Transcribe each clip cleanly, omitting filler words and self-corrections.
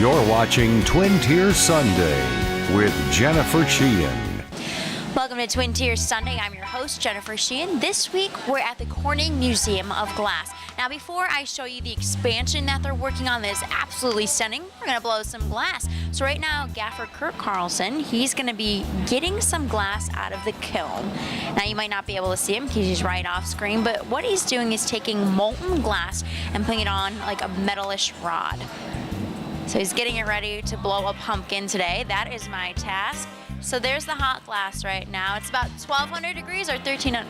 You're watching Twin Tier Sunday with Jennifer Sheahen. Welcome to Twin Tier Sunday. I'm your host, Jennifer Sheahen. This week, we're at the Corning Museum of Glass. Now, before I show you the expansion that they're working on that is absolutely stunning, we're going to blow some glass. So right now, Gaffer Kurt Carlson, he's going to be getting some glass out of the kiln. Now, you might not be able to see him because he's right off screen, but what he's doing is taking molten glass and putting it on like a metalish rod. So he's getting it ready to blow a pumpkin today. That is my task. So there's the hot glass right now. It's about 1,200 degrees or 1,300?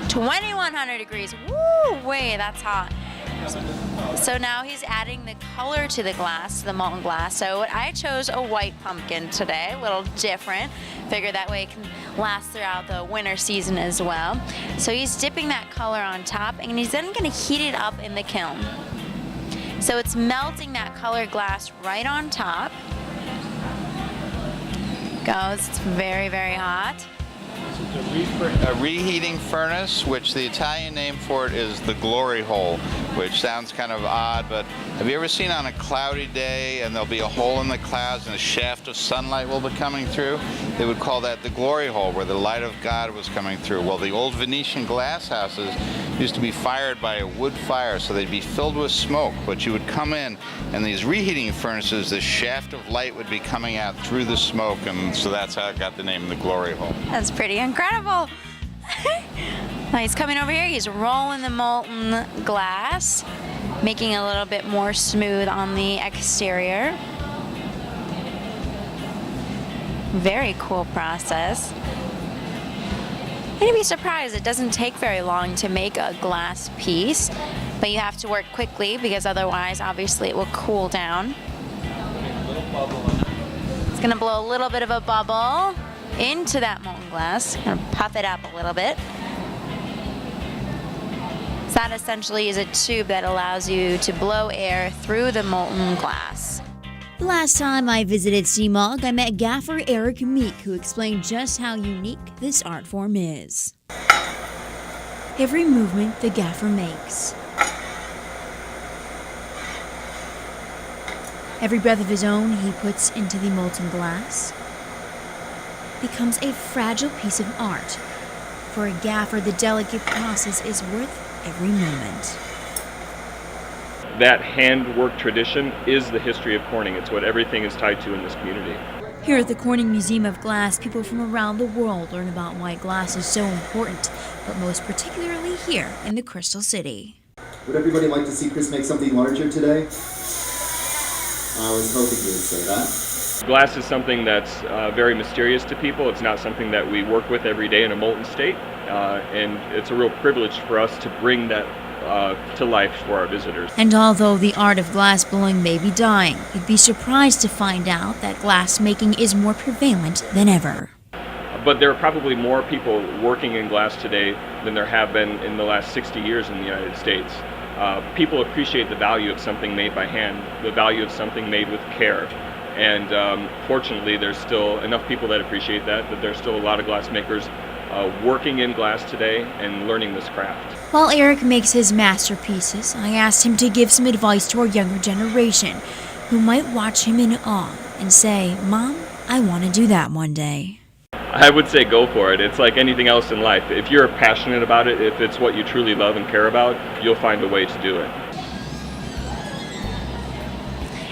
2,100 degrees. Woo, way, that's hot. So now he's adding the color to the glass, the molten glass. So I chose a white pumpkin today, a little different. Figure that way it can last throughout the winter season as well. So he's dipping that color on top, and he's then gonna heat it up in the kiln. So it's melting that colored glass right on top. Goes. It's very, very hot. A reheating furnace, which the Italian name for it is the glory hole, which sounds kind of odd, but have you ever seen on a cloudy day and there'll be a hole in the clouds and a shaft of sunlight will be coming through? They would call that the glory hole, where the light of God was coming through. Well, the old Venetian glass houses used to be fired by a wood fire, so they'd be filled with smoke, but you would come in and these reheating furnaces, this shaft of light would be coming out through the smoke, and so that's how it got the name the glory hole. That's pretty incredible. Now he's coming over here, he's rolling the molten glass, making it a little bit more smooth on the exterior. Very cool process. You'd be surprised, it doesn't take very long to make a glass piece, but you have to work quickly because otherwise, obviously, it will cool down. It's gonna blow a little bit of a bubble into that molten glass, gonna puff it up a little bit. So that essentially is a tube that allows you to blow air through the molten glass. The last time I visited CMoG, I met Gaffer Eric Meek, who explained just how unique this art form is. Every movement the Gaffer makes, every breath of his own he puts into the molten glass, becomes a fragile piece of art. For a Gaffer, the delicate process is worth every moment. That handwork tradition is the history of Corning. It's what everything is tied to in this community. Here at the Corning Museum of Glass, people from around the world learn about why glass is so important, but most particularly here in the Crystal City. Would everybody like to see Chris make something larger today? I was hoping you would say that. Glass is something that's very mysterious to people. It's not something that we work with every day in a molten state, and it's a real privilege for us to bring that to life for our visitors. And although the art of glass blowing may be dying, you'd be surprised to find out that glass making is more prevalent than ever. But there are probably more people working in glass today than there have been in the last 60 years in the United States. People appreciate the value of something made by hand, the value of something made with care. And fortunately, there's still enough people that appreciate that there's still a lot of glass makers working in glass today and learning this craft. While Eric makes his masterpieces, I asked him to give some advice to our younger generation, who might watch him in awe and say, "Mom, I want to do that one day." I would say go for it. It's like anything else in life. If you're passionate about it, if it's what you truly love and care about, you'll find a way to do it.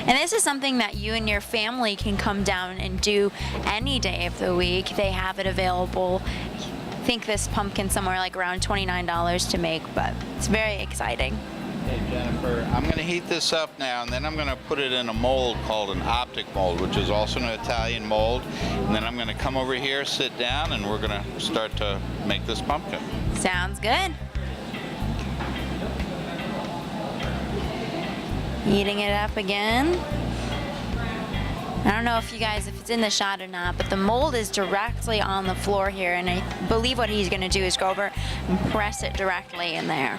And this is something that you and your family can come down and do any day of the week. They have it available. I think this pumpkin somewhere like around $29 to make, but it's very exciting. Hey Jennifer, I'm going to heat this up now, and then I'm going to put it in a mold called an optic mold, which is also an Italian mold. And then I'm going to come over here, sit down, and we're going to start to make this pumpkin. Sounds good. Heating it up again. I don't know if it's in the shot or not, but the mold is directly on the floor here, and I believe what he's gonna do is go over and press it directly in there.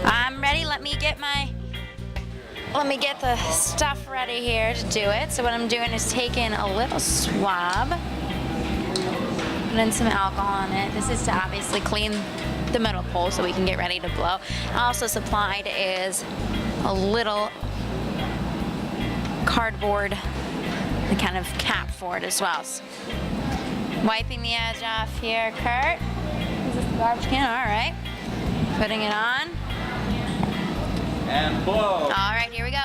I'm ready, let me get the stuff ready here to do it. So what I'm doing is taking a little swab, put in some alcohol on it. This is to obviously clean the metal pole so we can get ready to blow. Also supplied is a little cardboard kind of cap for it as well. So, wiping the edge off here, Kurt. Is this the garbage can? All right. Putting it on. And blow. All right, here we go.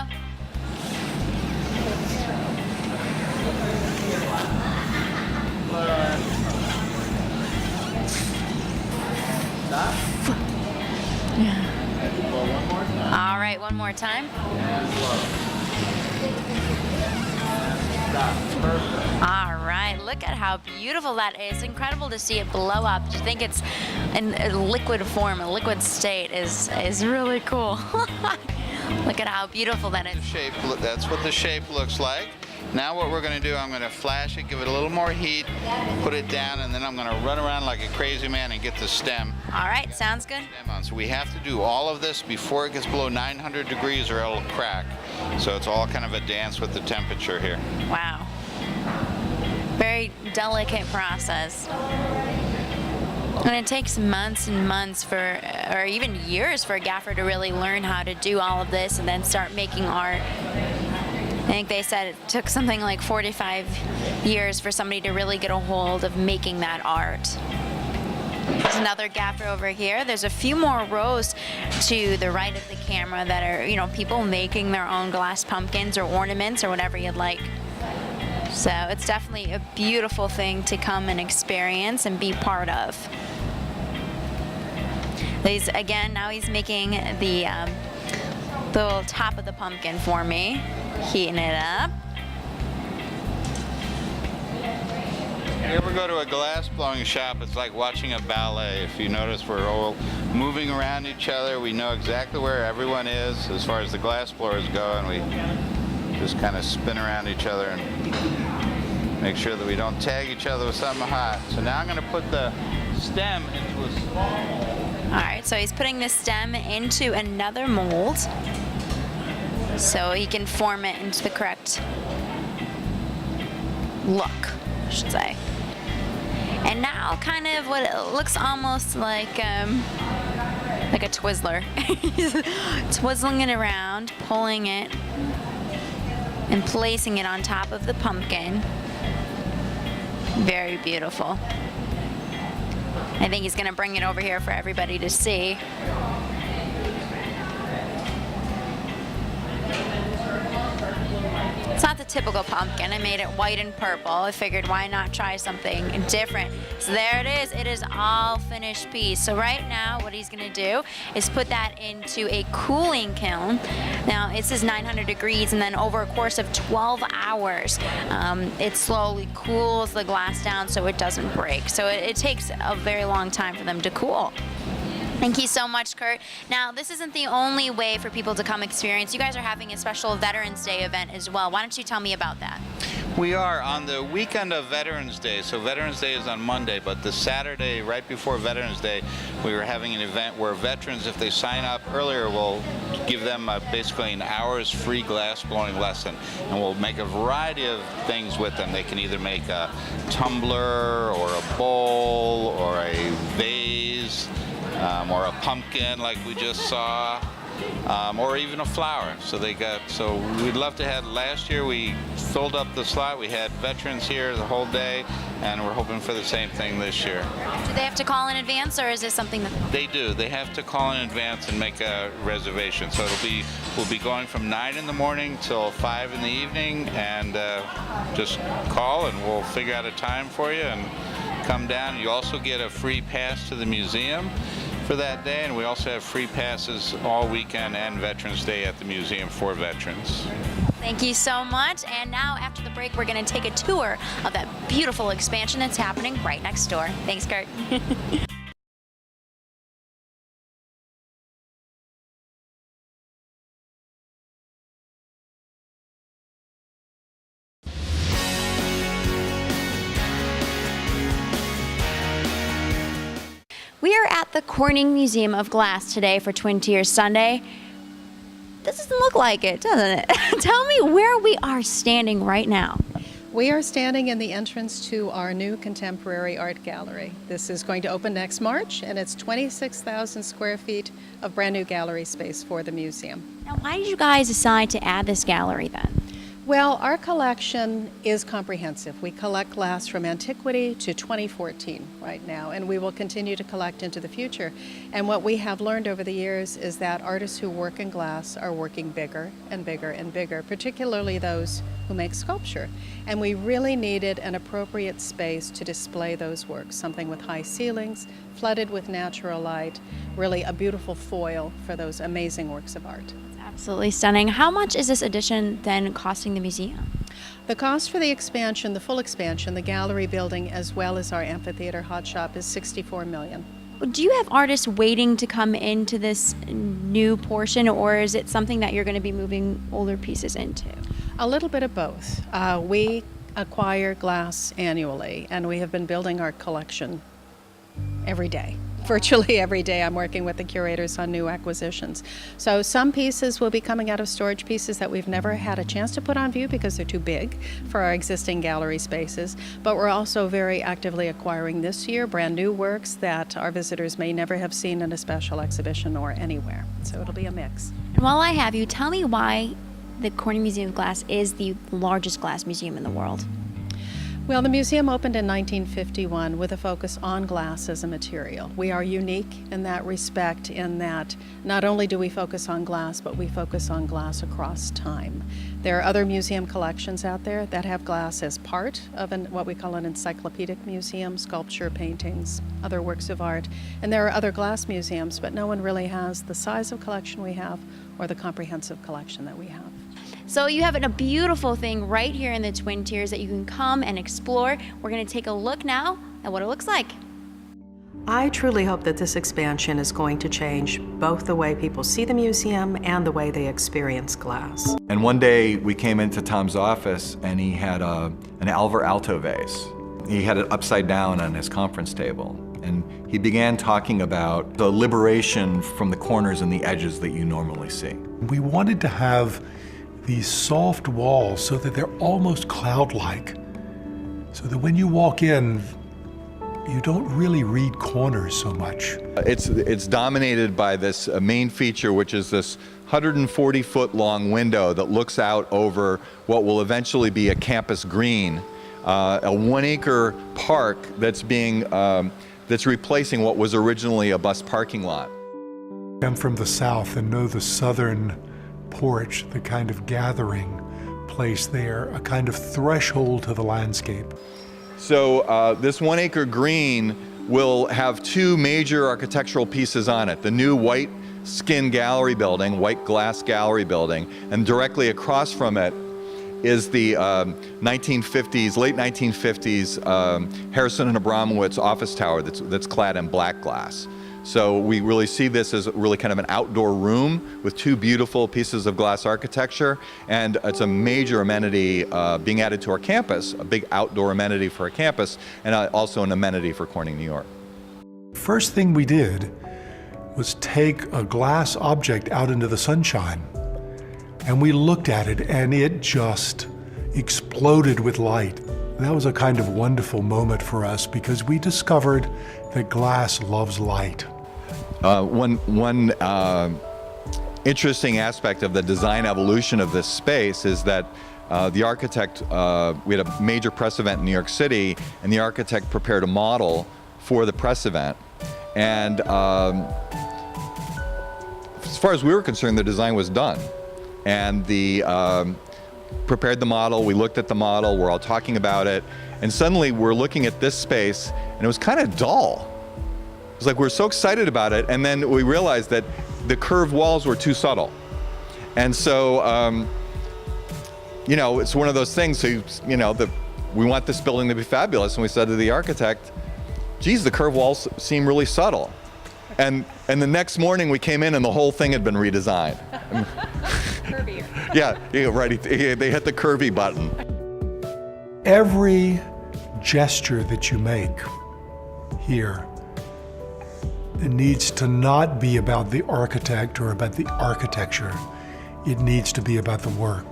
All right, one more time. All right, look at how beautiful that is. Incredible to see it blow up. To think it's in a liquid form, a liquid state is really cool. Look at how beautiful that is. That's what the shape looks like. Now what we're going to do, I'm going to flash it, give it a little more heat, put it down, and then I'm going to run around like a crazy man and get the stem. All right, sounds good. So we have to do all of this before it gets below 900 degrees or it'll crack. So it's all kind of a dance with the temperature here. Wow. Very delicate process. And it takes months and months or even years for a gaffer to really learn how to do all of this and then start making art. I think they said it took something like 45 years for somebody to really get a hold of making that art. There's another gaffer over here. There's a few more rows to the right of the camera that are, you know, people making their own glass pumpkins or ornaments or whatever you'd like. So it's definitely a beautiful thing to come and experience and be part of. Now he's making the little top of the pumpkin for me, heating it up. If you ever go to a glass blowing shop, it's like watching a ballet. If you notice, we're all moving around each other. We know exactly where everyone is as far as the glass blowers go, and we just kind of spin around each other and make sure that we don't tag each other with something hot. So now I'm going to put the stem into a small mold. All right, so he's putting the stem into another mold so he can form it into the correct look, I should say. And now kind of what it looks almost like a Twizzler. He's twizzling it around, pulling it, and placing it on top of the pumpkin. Very beautiful. I think he's going to bring it over here for everybody to see. It's not the typical pumpkin. I made it white and purple. I figured why not try something different. So there it is. It is all finished piece. So right now what he's going to do is put that into a cooling kiln. Now it says 900 degrees, and then over a course of 12 hours it slowly cools the glass down so it doesn't break. So it takes a very long time for them to cool. Thank you so much, Kurt. Now, this isn't the only way for people to come experience. You guys are having a special Veterans Day event as well. Why don't you tell me about that? We are on the weekend of Veterans Day. So Veterans Day is on Monday, but the Saturday right before Veterans Day, we were having an event where veterans, if they sign up earlier, we'll give them basically an hour's free glass blowing lesson. And we'll make a variety of things with them. They can either make a tumbler or a bowl or a vase, or a pumpkin like we just saw, or even a flower. So we'd love to have, last year we filled up the slot. We had veterans here the whole day, and we're hoping for the same thing this year. Do they have to call in advance, or is this something that... They do. They have to call in advance and make a reservation. So we'll be going from 9 in the morning till 5 in the evening, and just call and we'll figure out a time for you and come down. You also get a free pass to the museum for that day, and we also have free passes all weekend and Veterans Day at the museum for veterans. Thank you so much. And now after the break, we're going to take a tour of that beautiful expansion that's happening right next door. Thanks, Kurt. We are at the Corning Museum of Glass today for Twin Tiers Sunday. This doesn't look like it, doesn't it? Tell me where we are standing right now. We are standing in the entrance to our new contemporary art gallery. This is going to open next March, and it's 26,000 square feet of brand new gallery space for the museum. Now, why did you guys decide to add this gallery then? Well, our collection is comprehensive. We collect glass from antiquity to 2014 right now, and we will continue to collect into the future. And what we have learned over the years is that artists who work in glass are working bigger and bigger and bigger, particularly those who make sculpture. And we really needed an appropriate space to display those works, something with high ceilings, flooded with natural light, really a beautiful foil for those amazing works of art. Absolutely stunning. How much is this addition then costing the museum? The cost for the expansion, the full expansion, the gallery building, as well as our amphitheater hot shop is $64 million. Do you have artists waiting to come into this new portion, or is it something that you're going to be moving older pieces into? A little bit of both. We acquire glass annually, and we have been building our collection every day. Virtually every day I'm working with the curators on new acquisitions. So some pieces will be coming out of storage, pieces that we've never had a chance to put on view because they're too big for our existing gallery spaces. But we're also very actively acquiring this year brand new works that our visitors may never have seen in a special exhibition or anywhere. So it'll be a mix. And while I have you, tell me why the Corning Museum of Glass is the largest glass museum in the world. Well, the museum opened in 1951 with a focus on glass as a material. We are unique in that respect, in that not only do we focus on glass, but we focus on glass across time. There are other museum collections out there that have glass as part of what we call an encyclopedic museum, sculpture, paintings, other works of art. And there are other glass museums, but no one really has the size of collection we have or the comprehensive collection that we have. So you have a beautiful thing right here in the Twin Tiers that you can come and explore. We're going to take a look now at what it looks like. I truly hope that this expansion is going to change both the way people see the museum and the way they experience glass. And one day we came into Tom's office and he had an Alvar Aalto vase. He had it upside down on his conference table. And he began talking about the liberation from the corners and the edges that you normally see. We wanted to have these soft walls so that they're almost cloud-like, so that when you walk in, you don't really read corners so much. It's dominated by this main feature, which is this 140-foot long window that looks out over what will eventually be a campus green, a 1-acre park that's replacing what was originally a bus parking lot. I'm from the South and know the southern porch, the kind of gathering place there, a kind of threshold to the landscape. So this 1-acre green will have two major architectural pieces on it. The new white skin gallery building, white glass gallery building, and directly across from it is the 1950s, late 1950s Harrison and Abramowitz office tower that's clad in black glass. So we really see this as really kind of an outdoor room with two beautiful pieces of glass architecture, and it's a major amenity being added to our campus, a big outdoor amenity for our campus, and also an amenity for Corning, New York. First thing we did was take a glass object out into the sunshine, and we looked at it, and it just exploded with light. That was a kind of wonderful moment for us because we discovered that glass loves light. One interesting aspect of the design evolution of this space is that the architect, we had a major press event in New York City, and the architect prepared a model for the press event. And as far as we were concerned, the design was done. And the prepared the model, we looked at the model, we're all talking about it, and suddenly we're looking at this space, and it was kind of dull. It was like we're so excited about it, and then we realized that the curved walls were too subtle. And so, you know, it's one of those things, so, you know, we want this building to be fabulous, and we said to the architect, geez, the curved walls seem really subtle. And the next morning we came in and the whole thing had been redesigned. Curvier. Yeah, right, they hit the curvy button. Every gesture that you make here, it needs to not be about the architect or about the architecture. It needs to be about the work.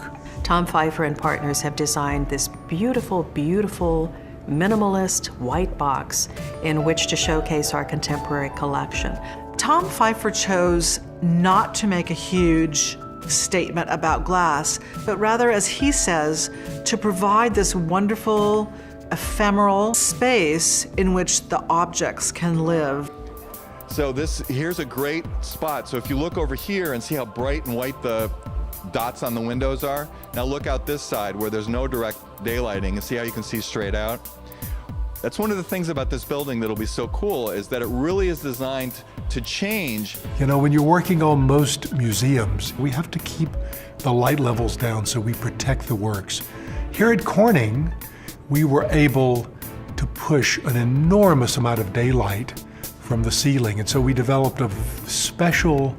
Tom Pfeiffer and partners have designed this beautiful, beautiful, minimalist white box in which to showcase our contemporary collection. Tom Pfeiffer chose not to make a huge statement about glass, but rather, as he says, to provide this wonderful, ephemeral space in which the objects can live. So here's a great spot. So if you look over here and see how bright and white the dots on the windows are, now look out this side where there's no direct daylighting and see how you can see straight out. That's one of the things about this building that'll be so cool, is that it really is designed to change. You know, when you're working on most museums, we have to keep the light levels down so we protect the works. Here at Corning, we were able to push an enormous amount of daylight from the ceiling, and so we developed a special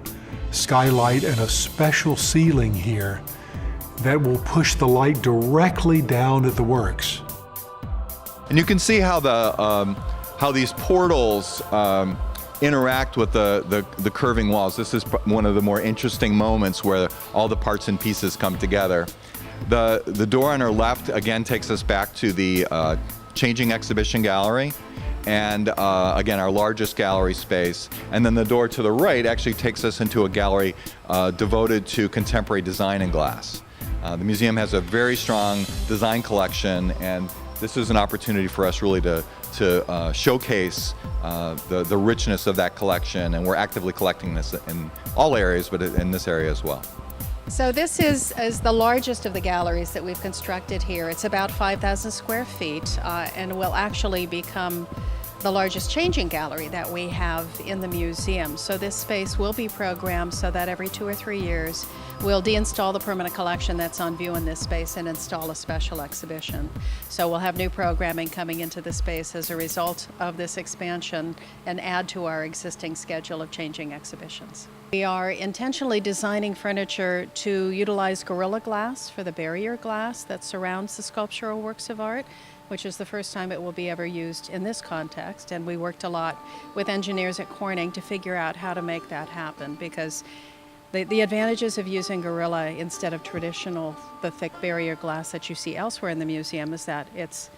skylight and a special ceiling here that will push the light directly down at the works. And you can see how how these portals interact with the curving walls. This is one of the more interesting moments where all the parts and pieces come together. The door on our left again takes us back to the changing exhibition gallery, and again, our largest gallery space. And then the door to the right actually takes us into a gallery devoted to contemporary design in glass. The museum has a very strong design collection, and this is an opportunity for us really to showcase the richness of that collection, and we're actively collecting this in all areas, but in this area as well. So this is the largest of the galleries that we've constructed here. It's about 5,000 square feet and will actually become the largest changing gallery that we have in the museum. So this space will be programmed so that every 2 or 3 years we'll deinstall the permanent collection that's on view in this space and install a special exhibition. So we'll have new programming coming into the space as a result of this expansion and add to our existing schedule of changing exhibitions. We are intentionally designing furniture to utilize Gorilla Glass for the barrier glass that surrounds the sculptural works of art, which is the first time it will be ever used in this context. And we worked a lot with engineers at Corning to figure out how to make that happen, because the advantages of using Gorilla instead of the thick barrier glass that you see elsewhere in the museum is that it's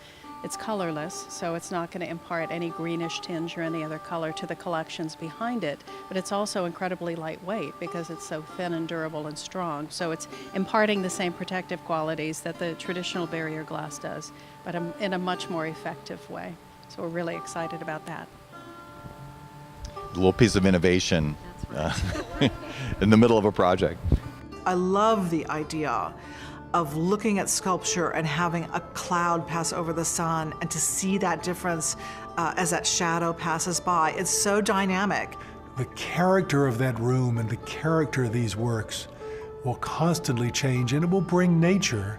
colorless, so it's not going to impart any greenish tinge or any other color to the collections behind it, but it's also incredibly lightweight because it's so thin and durable and strong. So it's imparting the same protective qualities that the traditional barrier glass does, but in a much more effective way. So we're really excited about that. A little piece of innovation in the middle of a project. I love the idea of looking at sculpture and having a cloud pass over the sun and to see that difference as that shadow passes by. It's so dynamic. The character of that room and the character of these works will constantly change, and it will bring nature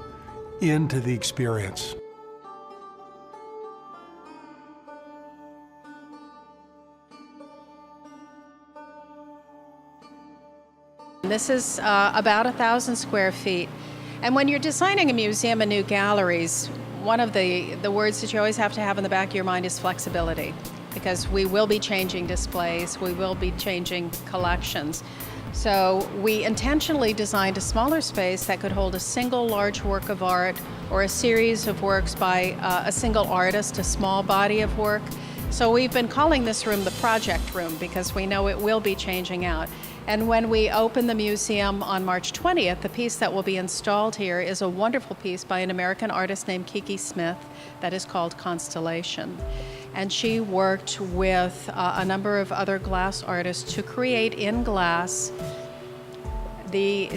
into the experience. This is about 1,000 square feet. And when you're designing a museum and new galleries, one of the words that you always have to have in the back of your mind is flexibility, because we will be changing displays, we will be changing collections. So we intentionally designed a smaller space that could hold a single large work of art or a series of works by a single artist, a small body of work. So we've been calling this room the project room because we know it will be changing out. And when we open the museum on March 20th, the piece that will be installed here is a wonderful piece by an American artist named Kiki Smith that is called Constellation. And she worked with a number of other glass artists to create in glass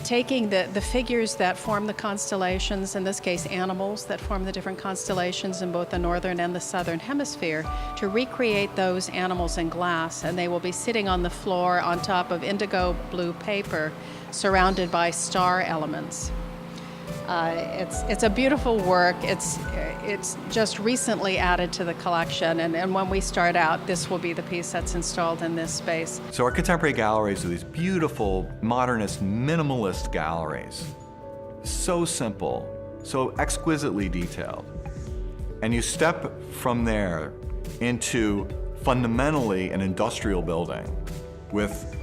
taking the figures that form the constellations, in this case animals that form the different constellations in both the northern and the southern hemisphere, to recreate those animals in glass. And they will be sitting on the floor on top of indigo blue paper surrounded by star elements. It's a beautiful work. It's just recently added to the collection, and when we start out, this will be the piece that's installed in this space. So our contemporary galleries are these beautiful, modernist, minimalist galleries. So simple, so exquisitely detailed. And you step from there into fundamentally an industrial building with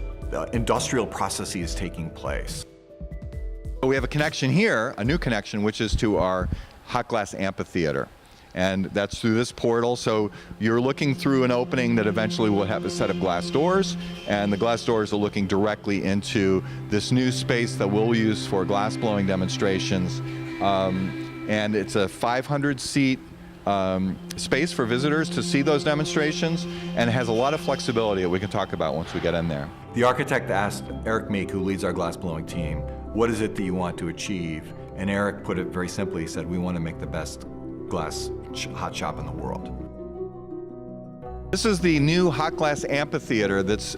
industrial processes taking place. We have a connection here, a new connection, which is to our hot glass amphitheater. And that's through this portal. So you're looking through an opening that eventually will have a set of glass doors, and the glass doors are looking directly into this new space that we'll use for glass blowing demonstrations. And it's a 500-seat space for visitors to see those demonstrations, and it has a lot of flexibility that we can talk about once we get in there. The architect asked Eric Meek, who leads our glass blowing team, what is it that you want to achieve? And Eric put it very simply. He said, we want to make the best glass hot shop in the world. This is the new hot glass amphitheater that's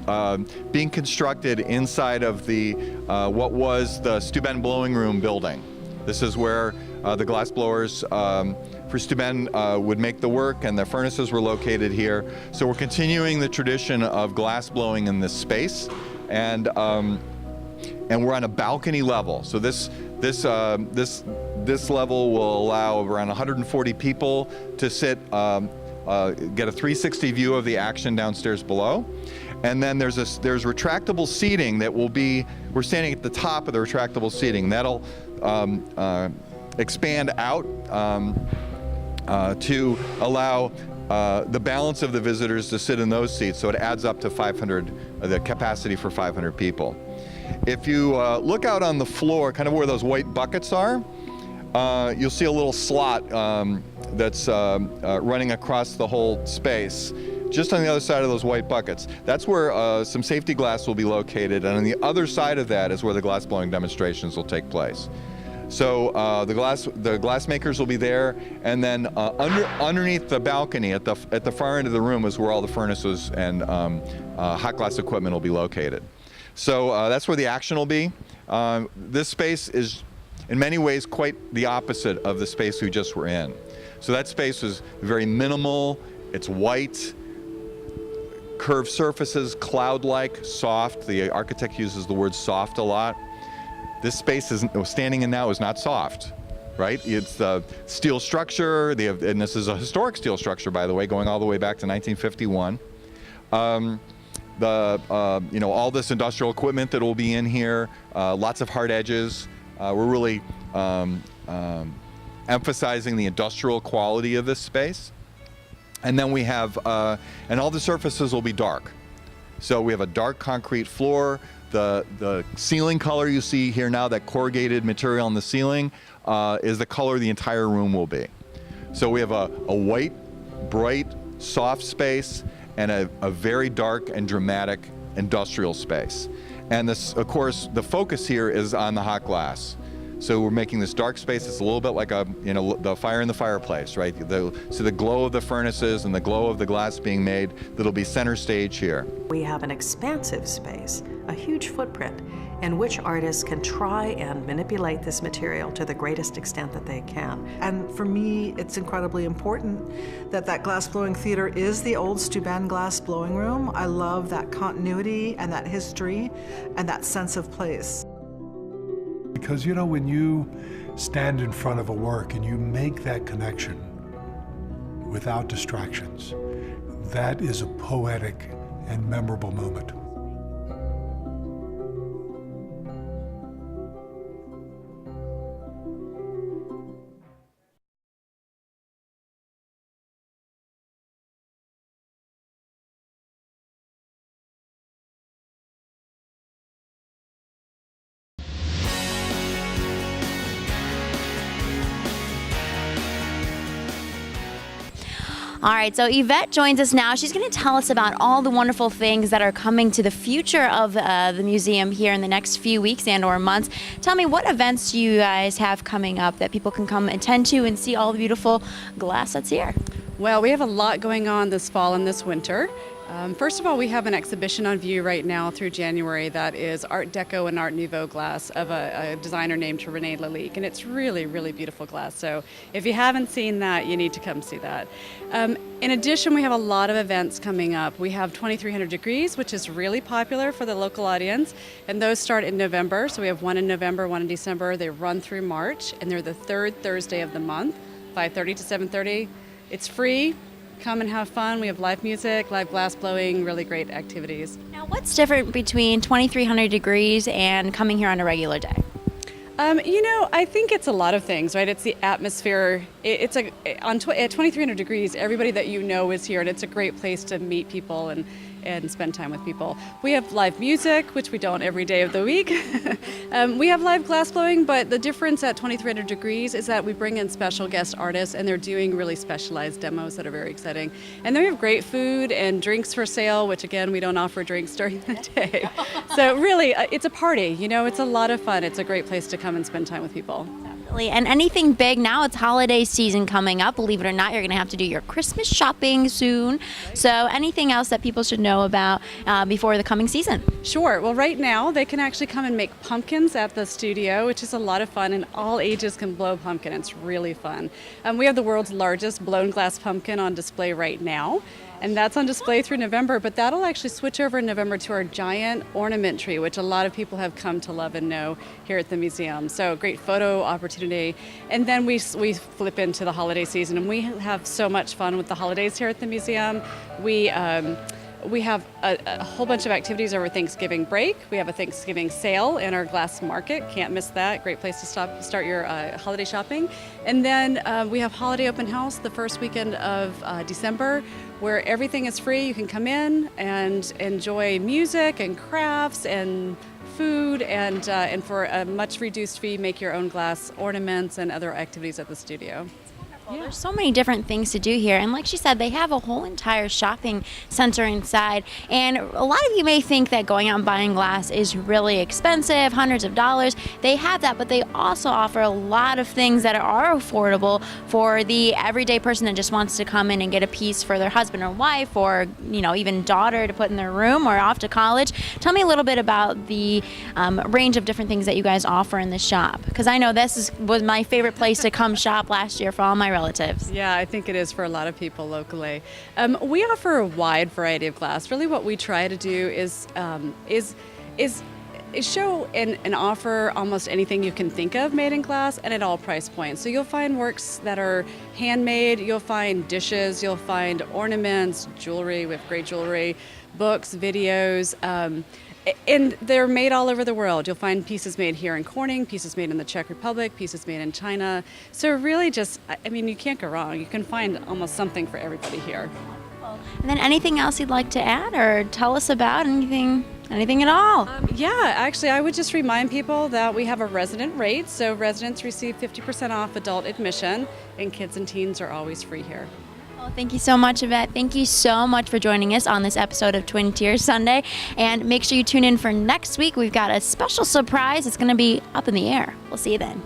being constructed inside of the what was the Steuben Blowing Room building. This is where the glass blowers for Steuben would make the work, and their furnaces were located here. So we're continuing the tradition of glass blowing in this space, and we're on a balcony level. So this level will allow around 140 people to sit, get a 360 view of the action downstairs below. And then there's retractable seating that will be, we're standing at the top of the retractable seating. That'll expand out to allow the balance of the visitors to sit in those seats. So it adds up to 500, the capacity for 500 people. If you look out on the floor, kind of where those white buckets are, you'll see a little slot that's running across the whole space, just on the other side of those white buckets. That's where some safety glass will be located, and on the other side of that is where the glass blowing demonstrations will take place. So the glass makers will be there, and then underneath the balcony at the far end of the room is where all the furnaces and hot glass equipment will be located. So that's where the action will be. This space is in many ways quite the opposite of the space we just were in. So that space is very minimal, it's white, curved surfaces, cloud-like, soft. The architect uses the word soft a lot. This space standing in now is not soft, right? It's the steel structure, and this is a historic steel structure, by the way, going all the way back to 1951. All this industrial equipment that will be in here, lots of hard edges. We're really emphasizing the industrial quality of this space. And then we have, and all the surfaces will be dark. So we have a dark concrete floor. The ceiling color you see here now, that corrugated material on the ceiling, is the color the entire room will be. So we have a white, bright, soft space, and a very dark and dramatic industrial space. And this, of course, the focus here is on the hot glass. So we're making this dark space. It's a little bit like the fire in the fireplace, right? So the glow of the furnaces and the glow of the glass being made, that'll be center stage here. We have an expansive space, a huge footprint, in which artists can try and manipulate this material to the greatest extent that they can. And for me, it's incredibly important that glass blowing theater is the old Steuben glass blowing room. I love that continuity and that history and that sense of place. Because, you know, when you stand in front of a work and you make that connection without distractions, that is a poetic and memorable moment. All right, so Yvette joins us now. She's going to tell us about all the wonderful things that are coming to the future of the museum here in the next few weeks and/or months. Tell me, what events do you guys have coming up that people can come attend to and see all the beautiful glass that's here? Well, we have a lot going on this fall and this winter. First of all, we have an exhibition on view right now through January that is Art Deco and Art Nouveau glass of a designer named René Lalique, and it's really, really beautiful glass. So if you haven't seen that, you need to come see that. In addition, we have a lot of events coming up. We have 2300 Degrees, which is really popular for the local audience, and those start in November. So we have one in November, one in December. They run through March, and they're the third Thursday of the month, 5:30 to 7:30. It's free. Come and have fun. We have live music, live glass blowing, really great activities. Now, what's different between 2300 Degrees and coming here on a regular day? I think it's a lot of things, right? It's the atmosphere. At 2300 degrees, everybody that you know is here, and it's a great place to meet people and spend time with people. We have live music, which we don't every day of the week. We have live glass blowing, but the difference at 2300 degrees is that we bring in special guest artists, and they're doing really specialized demos that are very exciting. And then we have great food and drinks for sale, which again, we don't offer drinks during the day. So really, it's a party. It's a lot of fun. It's a great place to come and spend time with people. And anything big now, it's holiday season coming up. Believe it or not, you're going to have to do your Christmas shopping soon. So anything else that people should know about before the coming season? Sure. Well, right now they can actually come and make pumpkins at the studio, which is a lot of fun, and all ages can blow pumpkin. It's really fun. We have the world's largest blown glass pumpkin on display right now. And that's on display through November, but that'll actually switch over in November to our giant ornament tree, which a lot of people have come to love and know here at the museum. So great photo opportunity. And then we flip into the holiday season, and we have so much fun with the holidays here at the museum. We have a whole bunch of activities over Thanksgiving break. We have a Thanksgiving sale in our glass market. Can't miss that. Great place to start your holiday shopping. And then we have holiday open house the first weekend of December, where everything is free. You can come in and enjoy music and crafts and food, and for a much reduced fee, make your own glass ornaments and other activities at the studio. Well, there's so many different things to do here, and like she said, they have a whole entire shopping center inside. And a lot of you may think that going out and buying glass is really expensive, hundreds of dollars. They have that, but they also offer a lot of things that are affordable for the everyday person that just wants to come in and get a piece for their husband or wife, or even daughter to put in their room or off to college. Tell me a little bit about the range of different things that you guys offer in the shop, because I know this was my favorite place to come shop last year for all my relatives. Yeah, I think it is for a lot of people locally. We offer a wide variety of glass. Really, what we try to do is show and offer almost anything you can think of made in glass, and at all price points. So you'll find works that are handmade, you'll find dishes, you'll find ornaments, jewelry. We have great jewelry, books, videos. And they're made all over the world. You'll find pieces made here in Corning, pieces made in the Czech Republic, pieces made in China. So really you can't go wrong. You can find almost something for everybody here. And then anything else you'd like to add or tell us about? Anything at all? Yeah, actually, I would just remind people that we have a resident rate. So residents receive 50% off adult admission, and kids and teens are always free here. Well, thank you so much, Yvette. Thank you so much for joining us on this episode of Twin Tiers Sunday. And make sure you tune in for next week. We've got a special surprise. It's going to be up in the air. We'll see you then.